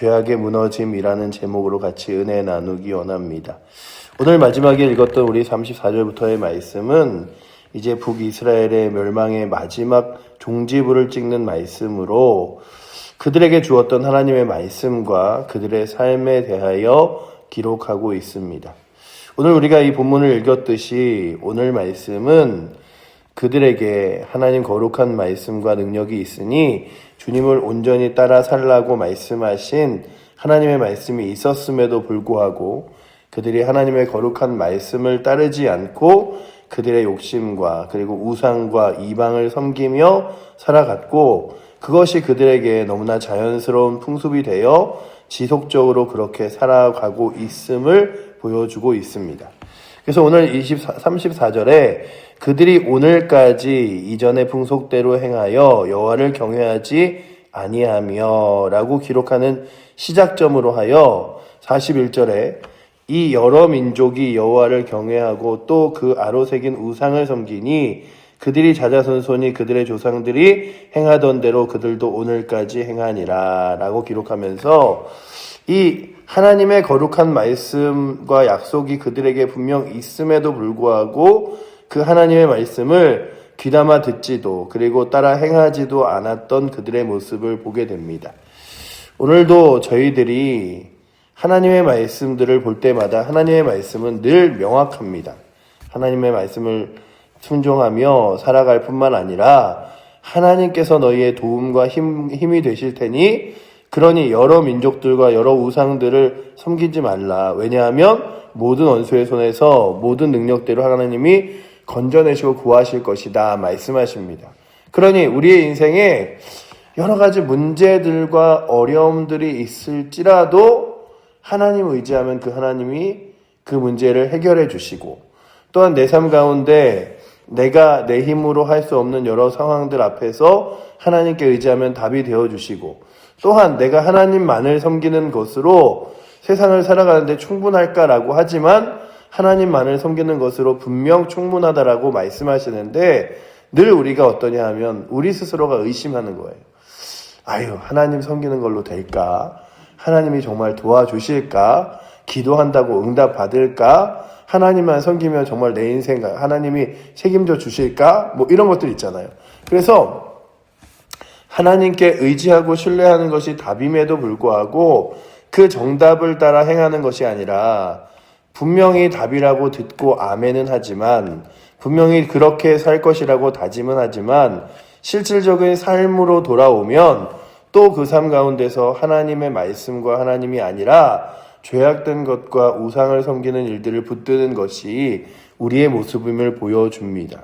죄악의 무너짐이라는 제목으로 같이 은혜 나누기 원합니다. 오늘 마지막에 읽었던 우리 34절부터의 말씀은 이제 북이스라엘의 멸망의 마지막 종지부를 찍는 말씀으로 그들에게 주었던 하나님의 말씀과 그들의 삶에 대하여 기록하고 있습니다. 오늘 우리가 이 본문을 읽었듯이 오늘 말씀은 그들에게 하나님 거룩한 말씀과 능력이 있으니 주님을 온전히 따라 살라고 말씀하신 하나님의 말씀이 있었음에도 불구하고 그들이 하나님의 거룩한 말씀을 따르지 않고 그들의 욕심과 그리고 우상과 이방을 섬기며 살아갔고 그것이 그들에게 너무나 자연스러운 풍습이 되어 지속적으로 그렇게 살아가고 있음을 보여주고 있습니다. 그래서 오늘 34절에 그들이 오늘까지 이전의 풍속대로 행하여 여호와를 경외하지 아니하며 라고 기록하는 시작점으로 하여 41절에 이 여러 민족이 여호와를 경외하고 또 그 아로 새긴 우상을 섬기니 그들이 자자손손이 그들의 조상들이 행하던 대로 그들도 오늘까지 행하니라 라고 기록하면서 이 하나님의 거룩한 말씀과 약속이 그들에게 분명 있음에도 불구하고 그 하나님의 말씀을 귀담아 듣지도 그리고 따라 행하지도 않았던 그들의 모습을 보게 됩니다. 오늘도 저희들이 하나님의 말씀들을 볼 때마다 하나님의 말씀은 늘 명확합니다. 하나님의 말씀을 순종하며 살아갈 뿐만 아니라 하나님께서 너희의 도움과 힘이 되실 테니 그러니 여러 민족들과 여러 우상들을 섬기지 말라. 왜냐하면 모든 원수의 손에서 모든 능력대로 하나님이 건져내시고 구하실 것이다 말씀하십니다. 그러니 우리의 인생에 여러 가지 문제들과 어려움들이 있을지라도 하나님 의지하면 그 하나님이 그 문제를 해결해 주시고 또한 내 삶 가운데 내가 내 힘으로 할 수 없는 여러 상황들 앞에서 하나님께 의지하면 답이 되어주시고 또한 내가 하나님만을 섬기는 것으로 세상을 살아가는데 충분할까라고 하지만 하나님만을 섬기는 것으로 분명 충분하다라고 말씀하시는데 늘 우리가 어떠냐 하면 우리 스스로가 의심하는 거예요. 아유, 하나님 섬기는 걸로 될까? 하나님이 정말 도와주실까? 기도한다고 응답 받을까? 하나님만 섬기면 정말 내 인생 하나님이 책임져 주실까? 뭐 이런 것들 있잖아요. 그래서 하나님께 의지하고 신뢰하는 것이 답임에도 불구하고 그 정답을 따라 행하는 것이 아니라 분명히 답이라고 듣고 아멘은 하지만 분명히 그렇게 살 것이라고 다짐은 하지만 실질적인 삶으로 돌아오면 또 그 삶 가운데서 하나님의 말씀과 하나님이 아니라 죄악된 것과 우상을 섬기는 일들을 붙드는 것이 우리의 모습임을 보여줍니다.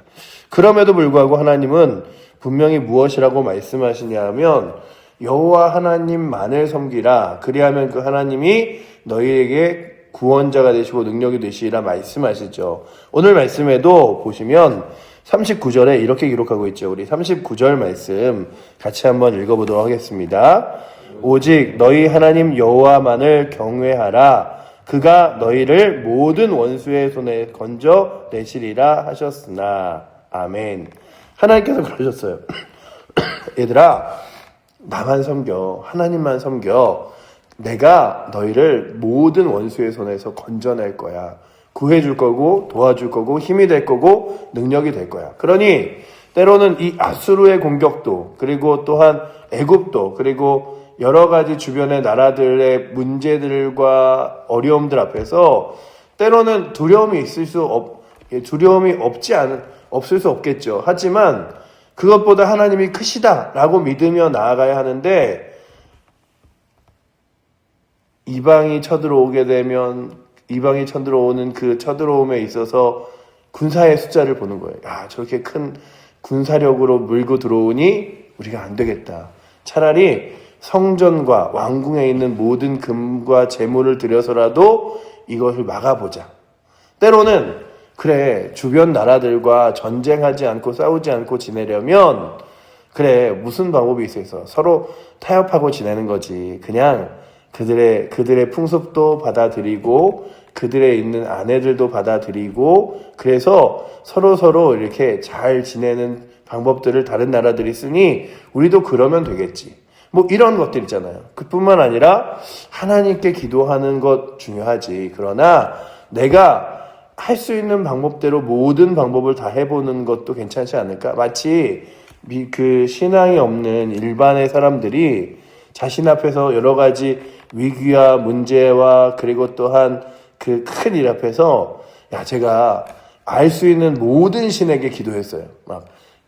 그럼에도 불구하고 하나님은 분명히 무엇이라고 말씀하시냐 하면 여호와 하나님만을 섬기라. 그리하면 그 하나님이 너희에게 구원자가 되시고 능력이 되시리라 말씀하시죠. 오늘 말씀에도 보시면 39절에 이렇게 기록하고 있죠. 우리 39절 말씀 같이 한번 읽어보도록 하겠습니다. 오직 너희 하나님 여호와만을 경외하라. 그가 너희를 모든 원수의 손에 건져 내시리라 하셨으나. 아멘. 하나님께서 그러셨어요. 얘들아, 나만 섬겨. 하나님만 섬겨. 내가 너희를 모든 원수의 손에서 건져낼 거야. 구해줄 거고 도와줄 거고 힘이 될 거고 능력이 될 거야. 그러니 때로는 이 아수르의 공격도 그리고 또한 애굽도 그리고 여러 가지 주변의 나라들의 문제들과 어려움들 앞에서 때로는 두려움이 없을 수 없겠죠. 하지만 그것보다 하나님이 크시다라고 믿으며 나아가야 하는데 이방이 쳐들어오게 되면 이방이 쳐들어오는 그 쳐들어옴에 있어서 군사의 숫자를 보는 거예요. 아, 저렇게 큰 군사력으로 물고 들어오니 우리가 안 되겠다. 차라리 성전과 왕궁에 있는 모든 금과 재물을 들여서라도 이것을 막아보자. 때로는 그래, 주변 나라들과 전쟁하지 않고 싸우지 않고 지내려면 그래, 무슨 방법이 있어서 서로 타협하고 지내는 거지. 그냥 그들의 풍습도 받아들이고 그들의 있는 아내들도 받아들이고 그래서 서로 이렇게 잘 지내는 방법들을 다른 나라들이 쓰니 우리도 그러면 되겠지. 뭐 이런 것들 있잖아요. 그뿐만 아니라 하나님께 기도하는 것 중요하지. 그러나 내가 할 수 있는 방법대로 모든 방법을 다 해보는 것도 괜찮지 않을까? 마치 그 신앙이 없는 일반의 사람들이 자신 앞에서 여러 가지 위기와 문제와 그리고 또한 그 큰 일 앞에서 제가 알 수 있는 모든 신에게 기도했어요.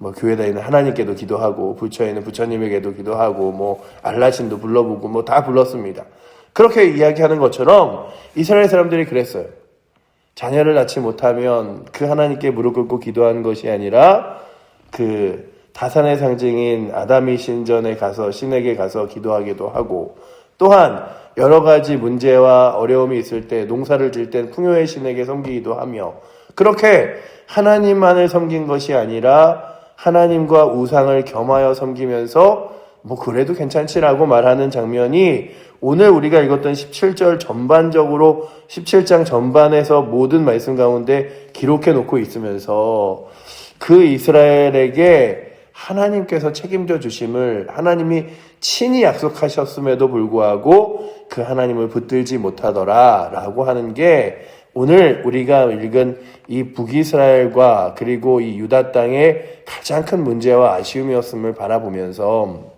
뭐 교회 다니는 하나님께도 기도하고 부처에 있는 부처님에게도 기도하고 뭐 알라신도 불러보고 뭐 다 불렀습니다. 그렇게 이야기하는 것처럼 이스라엘 사람들이 그랬어요. 자녀를 낳지 못하면 그 하나님께 무릎 꿇고 기도하는 것이 아니라 그 다산의 상징인 아담이 신전에 가서 신에게 가서 기도하기도 하고, 또한 여러 가지 문제와 어려움이 있을 때 농사를 질 땐 풍요의 신에게 섬기기도 하며, 그렇게 하나님만을 섬긴 것이 아니라 하나님과 우상을 겸하여 섬기면서 뭐 그래도 괜찮지라고 말하는 장면이 오늘 우리가 읽었던 17절 전반적으로 17장 전반에서 모든 말씀 가운데 기록해 놓고 있으면서 그 이스라엘에게 하나님께서 책임져 주심을 하나님이 친히 약속하셨음에도 불구하고 그 하나님을 붙들지 못하더라 라고 하는 게 오늘 우리가 읽은 이 북이스라엘과 그리고 이 유다 땅의 가장 큰 문제와 아쉬움이었음을 바라보면서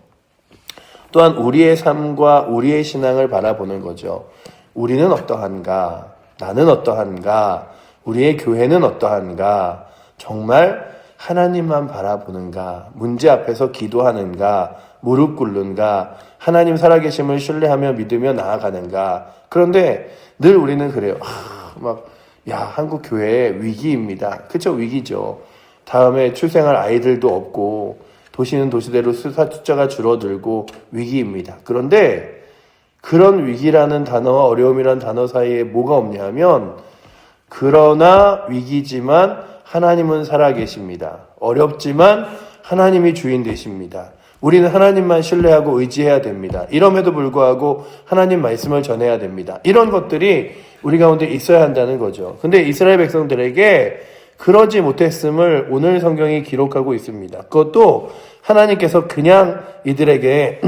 또한 우리의 삶과 우리의 신앙을 바라보는 거죠. 우리는 어떠한가? 나는 어떠한가? 우리의 교회는 어떠한가? 정말 하나님만 바라보는가? 문제 앞에서 기도하는가? 무릎 꿇는가? 하나님 살아계심을 신뢰하며 믿으며 나아가는가? 그런데 늘 우리는 그래요. 한국 교회 위기입니다. 그쵸? 위기죠. 다음에 출생할 아이들도 없고 도시는 도시대로 숫자가 줄어들고 위기입니다. 그런데 그런 위기라는 단어와 어려움이라는 단어 사이에 뭐가 없냐면, 그러나 위기지만 하나님은 살아계십니다. 어렵지만 하나님이 주인 되십니다. 우리는 하나님만 신뢰하고 의지해야 됩니다. 이럼에도 불구하고 하나님 말씀을 전해야 됩니다. 이런 것들이 우리 가운데 있어야 한다는 거죠. 근데 이스라엘 백성들에게 그러지 못했음을 오늘 성경이 기록하고 있습니다. 그것도 하나님께서 그냥 이들에게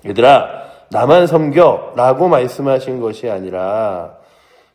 얘들아 나만 섬겨 라고 말씀하신 것이 아니라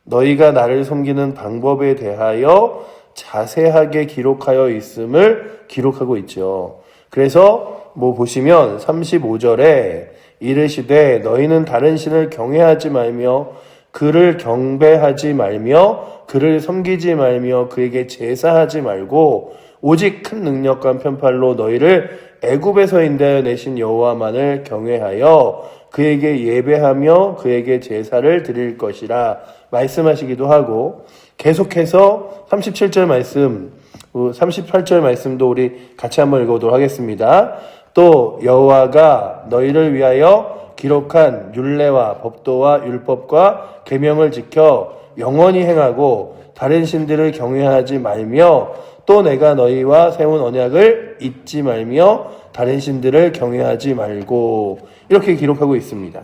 너희가 나를 섬기는 방법에 대하여 자세하게 기록하여 있음을 기록하고 있죠. 그래서 뭐 보시면 35절에 이르시되 너희는 다른 신을 경외하지 말며 그를 경배하지 말며 그를 섬기지 말며 그에게 제사하지 말고 오직 큰 능력과 편팔로 너희를 애굽에서 인도하여 내신 여호와만을 경외하여 그에게 예배하며 그에게 제사를 드릴 것이라 말씀하시기도 하고, 계속해서 37절 말씀, 38절 말씀도 우리 같이 한번 읽어보도록 하겠습니다. 또 여호와가 너희를 위하여 기록한 율례와 법도와 율법과 계명을 지켜 영원히 행하고 다른 신들을 경외하지 말며 또 내가 너희와 세운 언약을 잊지 말며 다른 신들을 경외하지 말고, 이렇게 기록하고 있습니다.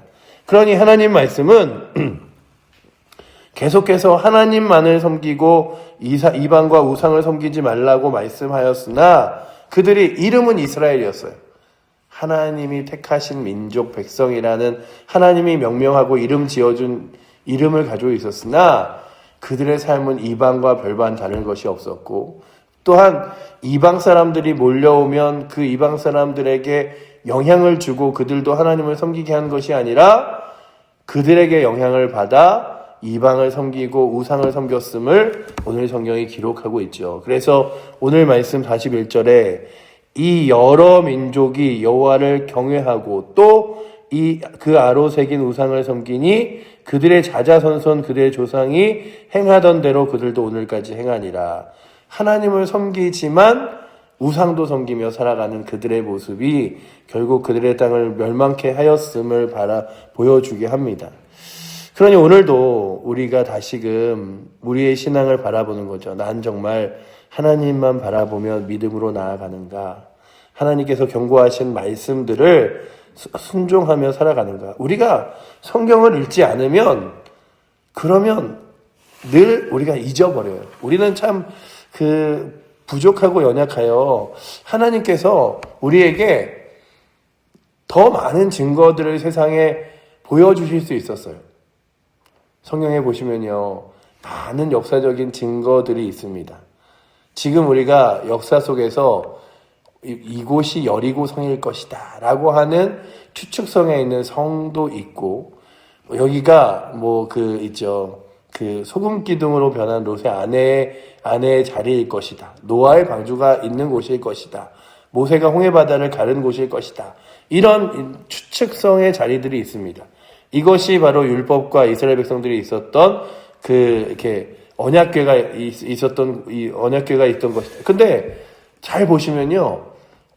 그러니 하나님 말씀은 계속해서 하나님만을 섬기고 이방과 우상을 섬기지 말라고 말씀하였으나 그들이 이름은 이스라엘이었어요. 하나님이 택하신 민족 백성이라는 하나님이 명명하고 이름 지어준 이름을 가지고 있었으나 그들의 삶은 이방과 별반 다른 것이 없었고, 또한 이방 사람들이 몰려오면 그 이방 사람들에게 영향을 주고 그들도 하나님을 섬기게 한 것이 아니라 그들에게 영향을 받아 이방을 섬기고 우상을 섬겼음을 오늘 성경이 기록하고 있죠. 그래서 오늘 말씀 41절에 이 여러 민족이 여호와를 경외하고 또 그 아로 새긴 우상을 섬기니 그들의 자자손손 그들의 조상이 행하던 대로 그들도 오늘까지 행하니라. 하나님을 섬기지만 우상도 섬기며 살아가는 그들의 모습이 결국 그들의 땅을 멸망케 하였음을 보여주게 합니다. 그러니 오늘도 우리가 다시금 우리의 신앙을 바라보는 거죠. 난 정말 하나님만 바라보며 믿음으로 나아가는가? 하나님께서 경고하신 말씀들을 순종하며 살아가는가? 우리가 성경을 읽지 않으면 그러면 늘 우리가 잊어버려요. 우리는 참 부족하고 연약하여 하나님께서 우리에게 더 많은 증거들을 세상에 보여주실 수 있었어요. 성경에 보시면요, 많은 역사적인 증거들이 있습니다. 지금 우리가 역사 속에서 이곳이 여리고 성일 것이다 라고 하는 추측성에 있는 성도 있고, 여기가 그 소금 기둥으로 변한 롯의 아내의 자리일 것이다. 노아의 방주가 있는 곳일 것이다. 모세가 홍해바다를 가른 곳일 것이다. 이런 추측성의 자리들이 있습니다. 이것이 바로 율법과 이스라엘 백성들이 있었던 이렇게 언약궤가 있던 것이다. 근데 잘 보시면요,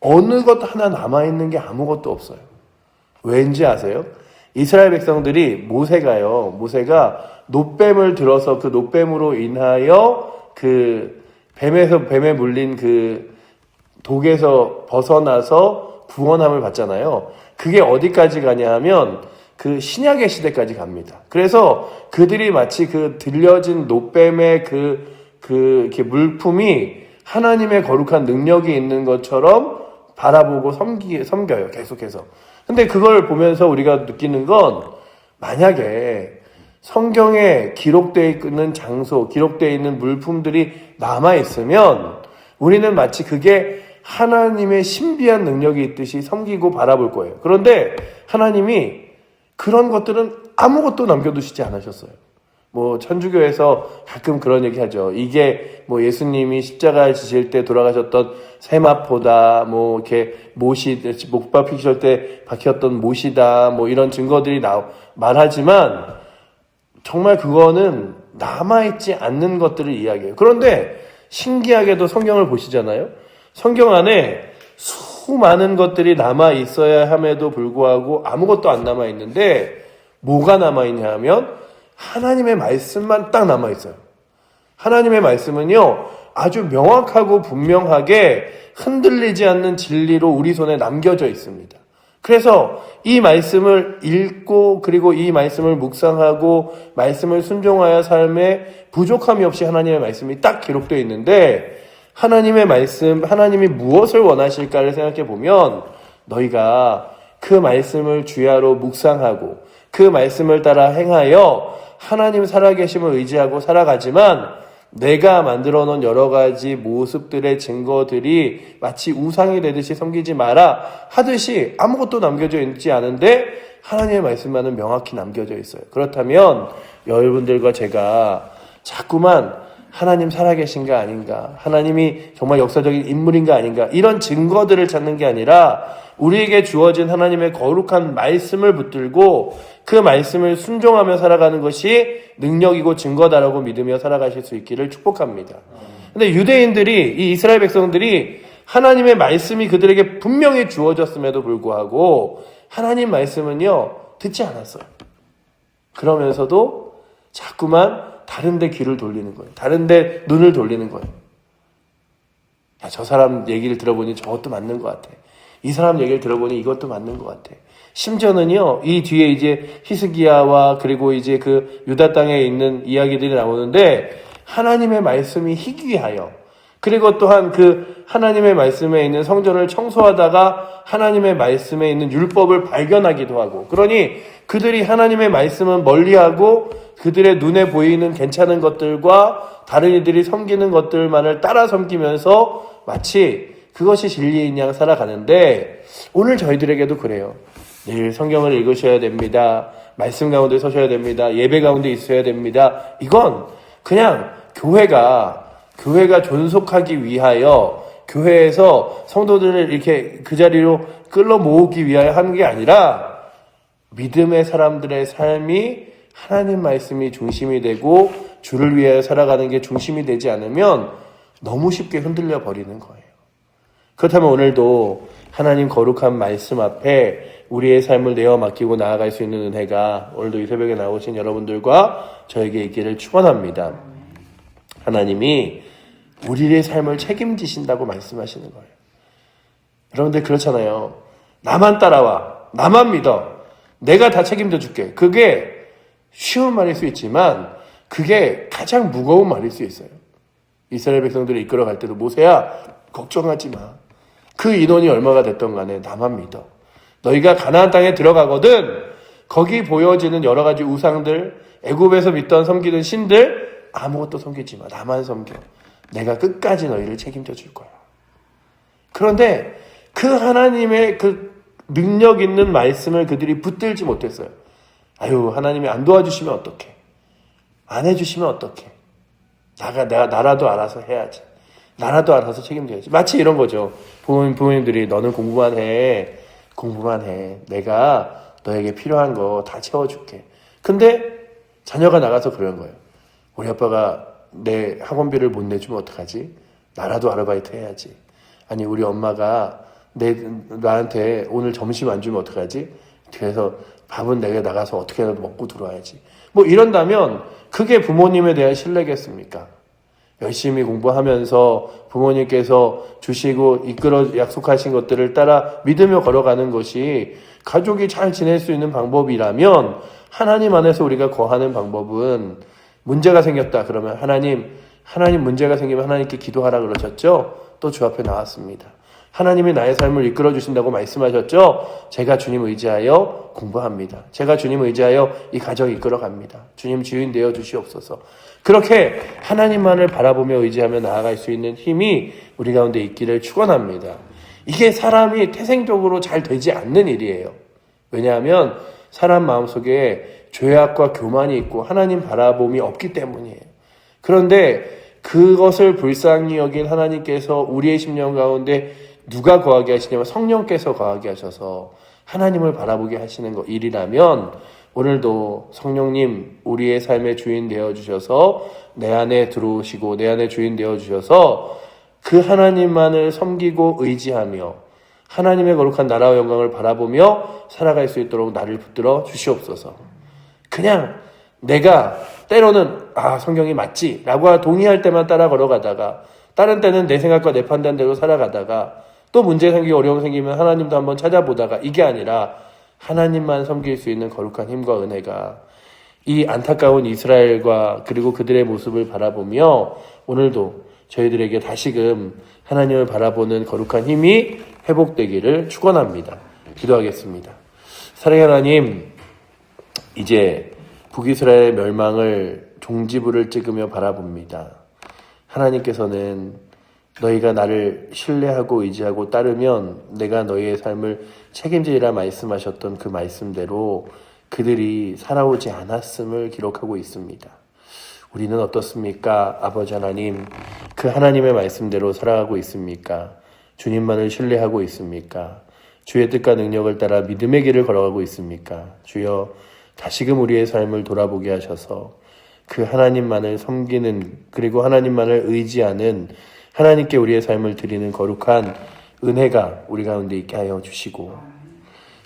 어느 것 하나 남아있는 게 아무것도 없어요. 왠지 아세요? 이스라엘 백성들이 모세가 놋뱀을 들어서 그 놋뱀으로 인하여 그 뱀에 물린 그 독에서 벗어나서 구원함을 받잖아요. 그게 어디까지 가냐 하면 그 신약의 시대까지 갑니다. 그래서 그들이 마치 그 들려진 놋뱀의 이렇게 물품이 하나님의 거룩한 능력이 있는 것처럼 바라보고 섬겨요. 계속해서. 근데 그걸 보면서 우리가 느끼는 건, 만약에 성경에 기록되어 있는 장소, 기록되어 있는 물품들이 남아있으면 우리는 마치 그게 하나님의 신비한 능력이 있듯이 섬기고 바라볼 거예요. 그런데 하나님이 그런 것들은 아무것도 남겨두시지 않으셨어요. 천주교에서 가끔 그런 얘기 하죠. 이게 예수님이 십자가에 지실 때 돌아가셨던 세마포다, 이렇게 못 박히실 때 박혔던 못이다, 이런 증거들이 말하지만, 정말 그거는 남아있지 않는 것들을 이야기해요. 그런데 신기하게도 성경을 보시잖아요. 성경 안에 수많은 것들이 남아있어야 함에도 불구하고 아무것도 안 남아있는데, 뭐가 남아있냐 하면 하나님의 말씀만 딱 남아있어요. 하나님의 말씀은요, 아주 명확하고 분명하게 흔들리지 않는 진리로 우리 손에 남겨져 있습니다. 그래서 이 말씀을 읽고, 그리고 이 말씀을 묵상하고 말씀을 순종하여 삶에 부족함이 없이 하나님의 말씀이 딱 기록되어 있는데, 하나님의 말씀, 하나님이 무엇을 원하실까를 생각해 보면, 너희가 그 말씀을 주야로 묵상하고 그 말씀을 따라 행하여 하나님 살아계심을 의지하고 살아가지만, 내가 만들어 놓은 여러 가지 모습들의 증거들이 마치 우상이 되듯이 섬기지 마라 하듯이 아무것도 남겨져 있지 않은데 하나님의 말씀만은 명확히 남겨져 있어요. 그렇다면 여러분들과 제가 자꾸만 하나님 살아계신가 아닌가, 하나님이 정말 역사적인 인물인가 아닌가, 이런 증거들을 찾는 게 아니라 우리에게 주어진 하나님의 거룩한 말씀을 붙들고 그 말씀을 순종하며 살아가는 것이 능력이고 증거다라고 믿으며 살아가실 수 있기를 축복합니다. 근데 유대인들이, 이 이스라엘 백성들이 하나님의 말씀이 그들에게 분명히 주어졌음에도 불구하고 하나님 말씀은요, 듣지 않았어요. 그러면서도 자꾸만 다른 데 귀를 돌리는 거예요. 다른 데 눈을 돌리는 거예요. 야, 저 사람 얘기를 들어보니 저것도 맞는 것 같아. 이 사람 얘기를 들어보니 이것도 맞는 것 같아. 심지어는요, 이 뒤에 이제 히스기야와 그리고 이제 그 유다 땅에 있는 이야기들이 나오는데, 하나님의 말씀이 희귀하여, 그리고 또한 그 하나님의 말씀에 있는 성전을 청소하다가 하나님의 말씀에 있는 율법을 발견하기도 하고, 그러니 그들이 하나님의 말씀은 멀리하고 그들의 눈에 보이는 괜찮은 것들과 다른 이들이 섬기는 것들만을 따라 섬기면서 마치 그것이 진리인 양 살아가는데, 오늘 저희들에게도 그래요. 늘 성경을 읽으셔야 됩니다. 말씀 가운데 서셔야 됩니다. 예배 가운데 있어야 됩니다. 이건 그냥 교회가 존속하기 위하여, 교회에서 성도들을 이렇게 그 자리로 끌어 모으기 위하여 하는 게 아니라, 믿음의 사람들의 삶이 하나님 말씀이 중심이 되고 주를 위하여 살아가는 게 중심이 되지 않으면 너무 쉽게 흔들려 버리는 거예요. 그렇다면 오늘도 하나님 거룩한 말씀 앞에 우리의 삶을 내어 맡기고 나아갈 수 있는 은혜가 오늘도 이 새벽에 나오신 여러분들과 저에게 있기를 축원합니다. 하나님이 우리의 삶을 책임지신다고 말씀하시는 거예요. 여러분들 그렇잖아요. 나만 따라와, 나만 믿어, 내가 다 책임져 줄게. 그게 쉬운 말일 수 있지만 그게 가장 무거운 말일 수 있어요. 이스라엘 백성들을 이끌어갈 때도 모세야, 걱정하지 마. 그 인원이 얼마가 됐던 간에 나만 믿어. 너희가 가나안 땅에 들어가거든 거기 보여지는 여러 가지 우상들, 애굽에서 믿던 섬기는 신들 아무것도 섬기지 마. 나만 섬겨. 내가 끝까지 너희를 책임져 줄 거야. 그런데 그 하나님의 그 능력 있는 말씀을 그들이 붙들지 못했어요. 아유, 하나님이 안 도와주시면 어떡해. 안 해주시면 어떡해. 나라도 알아서 해야지. 나라도 알아서 책임져야지. 마치 이런 거죠. 부모님들이 너는 공부만 해. 공부만 해. 내가 너에게 필요한 거 다 채워줄게. 근데 자녀가 나가서 그런 거예요. 우리 아빠가 내 학원비를 못 내주면 어떡하지? 나라도 아르바이트 해야지. 아니, 우리 엄마가 나한테 오늘 점심 안 주면 어떡하지? 그래서 밥은 내가 나가서 어떻게라도 먹고 들어와야지. 뭐 이런다면 그게 부모님에 대한 신뢰겠습니까? 열심히 공부하면서 부모님께서 주시고 이끌어 약속하신 것들을 따라 믿으며 걸어가는 것이 가족이 잘 지낼 수 있는 방법이라면 하나님 안에서 우리가 거하는 방법은 문제가 생겼다 그러면 하나님 문제가 생기면 하나님께 기도하라 그러셨죠? 또 주 앞에 나왔습니다. 하나님이 나의 삶을 이끌어 주신다고 말씀하셨죠? 제가 주님 의지하여 공부합니다. 제가 주님 의지하여 이 가정 이끌어 갑니다. 주님 주인 되어 주시옵소서. 그렇게 하나님만을 바라보며 의지하며 나아갈 수 있는 힘이 우리 가운데 있기를 축원합니다. 이게 사람이 태생적으로 잘 되지 않는 일이에요. 왜냐하면 사람 마음속에 죄악과 교만이 있고 하나님 바라봄이 없기 때문이에요. 그런데 그것을 불쌍히 여긴 하나님께서 우리의 심령 가운데 누가 거하게 하시냐면 성령께서 거하게 하셔서 하나님을 바라보게 하시는 일이라면 오늘도 성령님 우리의 삶의 주인 되어주셔서 내 안에 들어오시고 내 안에 주인 되어주셔서 그 하나님만을 섬기고 의지하며 하나님의 거룩한 나라와 영광을 바라보며 살아갈 수 있도록 나를 붙들어 주시옵소서. 그냥 내가 때로는 성경이 맞지 라고 동의할 때만 따라 걸어가다가 다른 때는 내 생각과 내 판단대로 살아가다가 또 문제 생기고 어려움 생기면 하나님도 한번 찾아보다가 이게 아니라 하나님만 섬길 수 있는 거룩한 힘과 은혜가 이 안타까운 이스라엘과 그리고 그들의 모습을 바라보며 오늘도 저희들에게 다시금 하나님을 바라보는 거룩한 힘이 회복되기를 축원합니다. 기도하겠습니다. 사랑의 하나님, 이제 북이스라엘의 멸망을 종지부를 찍으며 바라봅니다. 하나님께서는 너희가 나를 신뢰하고 의지하고 따르면 내가 너희의 삶을 책임지리라 말씀하셨던 그 말씀대로 그들이 살아오지 않았음을 기록하고 있습니다. 우리는 어떻습니까? 아버지 하나님, 그 하나님의 말씀대로 살아가고 있습니까? 주님만을 신뢰하고 있습니까? 주의 뜻과 능력을 따라 믿음의 길을 걸어가고 있습니까? 주여, 다시금 우리의 삶을 돌아보게 하셔서 그 하나님만을 섬기는 그리고 하나님만을 의지하는 하나님께 우리의 삶을 드리는 거룩한 은혜가 우리 가운데 있게 하여 주시고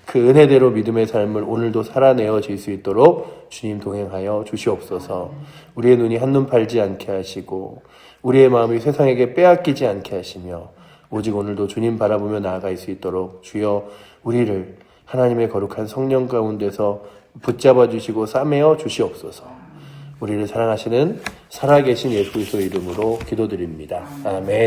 그 은혜대로 믿음의 삶을 오늘도 살아내어질 수 있도록 주님 동행하여 주시옵소서. 우리의 눈이 한눈 팔지 않게 하시고 우리의 마음이 세상에게 빼앗기지 않게 하시며 오직 오늘도 주님 바라보며 나아갈 수 있도록 주여 우리를 하나님의 거룩한 성령 가운데서 붙잡아 주시고 싸매어 주시옵소서. 우리를 사랑하시는 살아계신 예수 그리스도의 이름으로 기도드립니다. 아멘.